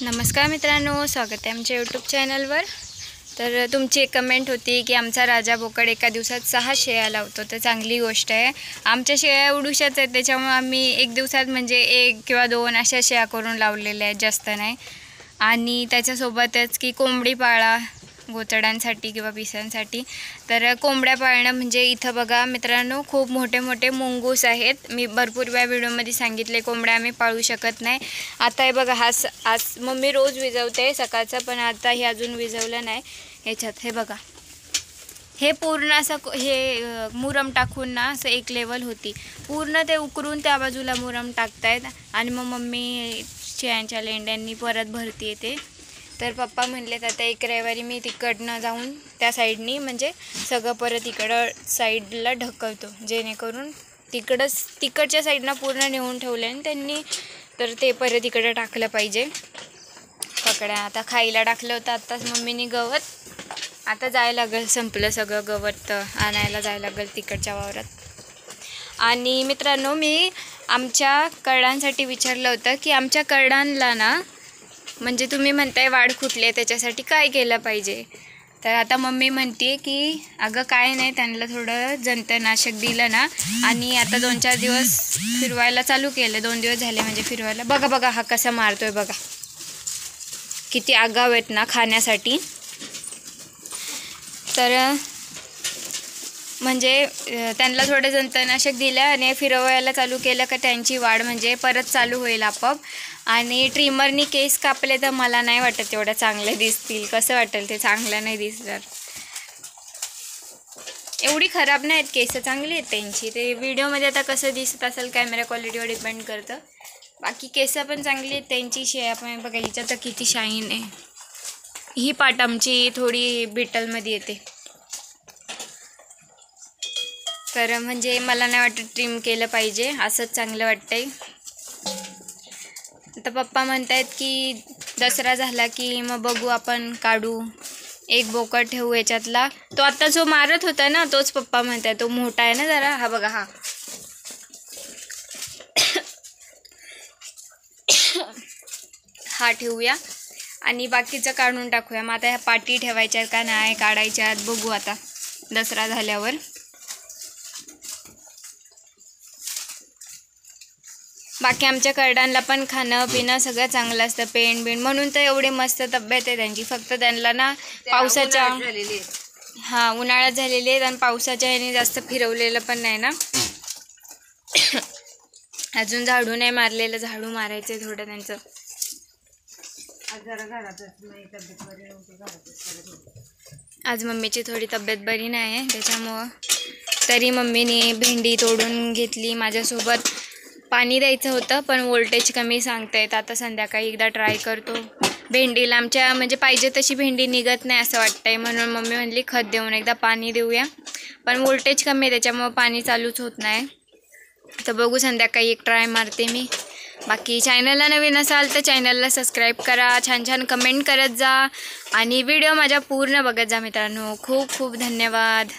नमस्कार मित्रांनो, स्वागत आहे आमच्या यूट्यूब चॅनलवर। तर तुमची एक कमेंट होती की आमचा राजा बोकड एका दिवसात 6 शेळ्या लावतो, तर चांगली गोष्ट आहे। आमच्या शेळ्या एवढूशाच आहेत, त्याच्यामुळे आम्ही एक दिवसात म्हणजे 1 किंवा 2 अशा शेळ्या करून लावलेल्या आहेत, जास्त नाही। आणि त्याच्यासोबतच की कोंबडी पाळा गोचड्यांसाठी किंवा पिसांसाठी। तर कोंबड्या पाळणं म्हणजे इथं बघा मित्रांनो, खूप मोठे मोठे मुंगूस आहेत। मी भरपूर वेळा व्हिडिओमध्ये सांगितले कोंबड्या आम्ही पाळू शकत नाही। आता हे बघा, आज मम्मी रोज विजवते सकाळचं, पण आता हे अजून विजवलं नाही। ह्याच्यात हे बघा, हे पूर्ण असं हे मुरम टाकून ना असं एक लेवल होती, पूर्ण ते उकरून त्या बाजूला मुरम टाकतायत आणि मग मम्मी शेळ्यांच्या लेंड्यांनी परत भरती येते। तर पप्पा म्हणलेत आता एक रविवारी मी तिकडनं जाऊन त्या साईडनी म्हणजे सगळं परत इकडं साईडला ढकलतो, जेणेकरून तिकडच्या साईडनं पूर्ण नेऊन ठेवलं आणि त्यांनी, तर ते परत इकडं टाकलं पाहिजे। पकड्या आता खायला टाकलं होतं आत्ताच मम्मीनी गवत, आता जायला लागेल, संपलं सगळं गवत आणायला जायला लागेल तिकडच्या वावरात। आणि मित्रांनो, मी आमच्या करडांसाठी विचारलं होतं की आमच्या करडांना ना म्हणजे तुम्ही म्हणताय वाढ फुटली आहे, त्याच्यासाठी काय केलं पाहिजे। तर आता मम्मी म्हणते की अगं काय नाही, त्यांना थोडं जंतनाशक दिलं ना आणि आता 2-4 दिवस फिरवायला चालू केलं, 2 दिवस झाले म्हणजे फिरवायला। बघा बघा हा कसा मारतोय बघा, किती आगाव आहेत ना खाण्यासाठी। तर म्हणजे त्यांना थोडं जंतनाशक दिलं आणि फिरवायला चालू केलं का त्यांची वाढ म्हणजे परत चालू होईल आपोआप। आणि ट्रिमरनी केस कापले तर मला नाही वाटत एवढं चांगले दिसतील, कसं वाटेल ते, चांगलं नाही दिसणार। एवढी खराब नाही आहेत केस, चांगली आहेत त्यांची। ते व्हिडिओमध्ये आता कसं दिसत असेल कॅमेरा क्वालिटीवर डिपेंड करतं, बाकी केस पण चांगली आहेत त्यांची। शेळ्या पण बघा, हिच्यात तर किती शाईन आहे। ही पाट आमची थोडी बिटलमध्ये येते, तर म्हणजे मला नाही वाटत ट्रिम केलं पाहिजे, असंच चांगलं वाटतंय। आता पप्पा म्हणतायत की दसरा झाला की मग बघू, आपण काढू एक बोकड ठेवू याच्यातला। तो आता जो मारत होता ना तोच पप्पा म्हणताय, तो मोठा आहे ना जरा, हा बघा हा ठेवूया आणि बाकीचं काढून टाकूया। मग आता ह्या पाटी ठेवायच्या का नाही काढायच्या बघू आता दसरा झाल्यावर। बाकी आमच्या करडांना पण खाणं पिणं सगळं चांगलं असतं, पेंड बिंड, म्हणून तर एवढे मस्त तब्येत आहे त्यांची। फक्त त्यांना ना पावसाच्या उन्हाळ्यात झालेली आहेत आणि पावसाच्या ह्याने जास्त फिरवलेलं पण नाही ना। अजून झाडू नाही मारलेलं, झाडू मारायचं थोडं त्यांचं। आज मम्मीची थोडी तब्येत बरी नाही आहे, त्याच्यामुळं तरी मम्मीने भेंडी तोडून घेतली माझ्यासोबत। पाणी द्यायचं होतं पण वोल्टेज कमी सांगतायत, आता संध्याकाळी एकदा ट्राय करतो। भेंडीला आमच्या म्हणजे पाहिजे तशी भेंडी निघत नाही असं वाटतंय, म्हणून मम्मी म्हणली खत देऊन एकदा पाणी देऊया, पण वोल्टेज कमी आहे त्याच्यामुळं पाणी चालूच होत नाही। तर बघू संध्याकाळी एक ट्राय मारते मी। बाकी चॅनलला नवीन असाल तर चॅनलला सबस्क्राईब करा, छान छान कमेंट करत जा आणि व्हिडिओ माझ्या पूर्ण बघत जा मित्रांनो। खूप खूप धन्यवाद।